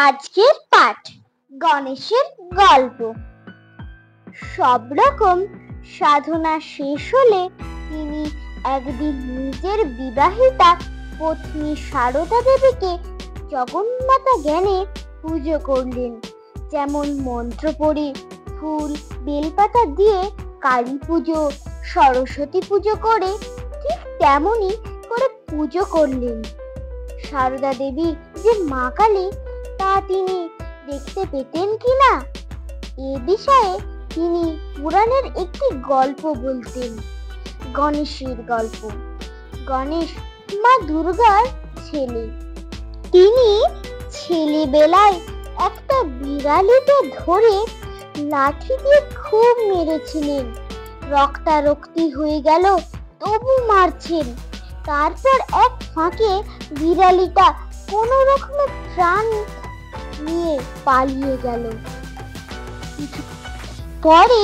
আজকের পাঠ গণেশের গল্প। সব রকম সাধনা শেষ হলে তিনি একদিন নিজের বিবাহিতা পত্নী সারদা দেবীকে জগন্মাতা জ্ঞানে পুজো করলেন। যেমন মন্ত্র পড়ে ফুল বেলপাতা দিয়ে কালী পুজো, সরস্বতী পুজো করে ঠিক তেমনই করে পুজো করলেন। সারদা দেবী যে মা কালী তা তিনি দেখতে পেতেন কিনা এ বিষয়ে তিনি পুরাণের একটি গল্প বলতেন, গণেশের গল্প। গণেশ মা দুর্গার ছেলে। তিনি ছেলেবেলায় একটা বিড়ালিকে ধরে লাঠি দিয়ে খুব মেরেছিলেন। রক্তারক্তি হয়ে গেল, তবু মারছেন। তারপর এক ফাঁকে বিড়ালিটা কোনো রকমে প্রাণ নিয়ে পালিয়ে গেল। পরে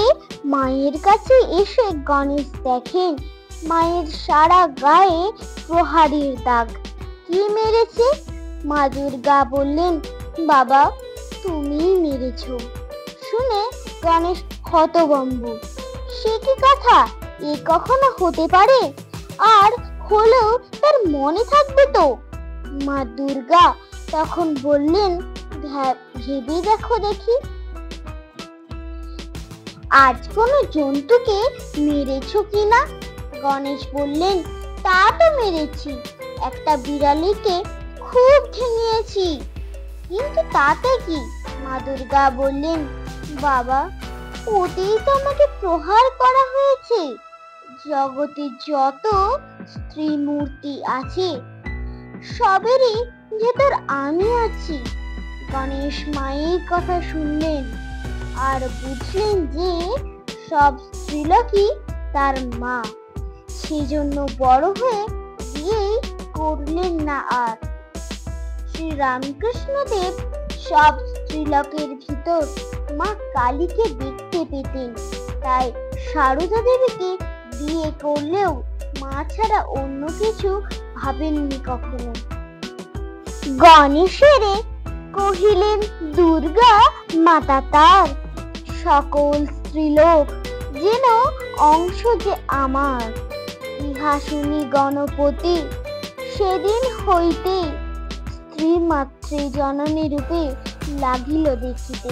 মায়ের কাছে এসে গণেশ দেখেন মায়ের সারা গায়ে প্রহারীর দাগ। কি মেরেছে? মা দুর্গা বললেন, বাবা তুমিই মেরেছ। শুনে গণেশ হতভম্ব। সে কি কথা? এ কখনো হতে পারে? আর হলেও তার মনে থাকবে তো? মা দুর্গা তখন বললেন, ভেবে দেখো দেখি, আজ কোনো জন্তুকে মেরেছ কিনা? গণেশ বললেন, তা তো মেরেছি, একটা বিড়ালিকে খুব ঠেঙিয়েছি। কিন্তু তাতে কি? মা দুর্গা বললেন, বাবা ওতেই তো আমাকে প্রহার করা হয়েছে। জগতে যত স্ত্রী মূর্তি আছে সবেরই ভেতর আমি আছি। গণেশ মায়ের কথা শুনলেন আর বুঝলেন যে সব স্ত্রীলোকই তার মা। সেজন্য বড় হয়ে বিয়েই করলেন না আর। শ্রী রামকৃষ্ণ দেব সব স্ত্রীলোকের ভিতর মা কালীকে দেখতে পেতেন। তাই সারদা দেবীকে বিয়ে করলেও মা ছাড়া অন্য কিছু ভাবেননি কখনো। গণেশের কহিলেন দুর্গা মাতা তার, সকল স্ত্রীলোক যেন অংশ যে আমার। ইহা শুনি গণপতি সেদিন হইতে স্ত্রী মাতৃ জননী রূপে লাগিল দেখিতে।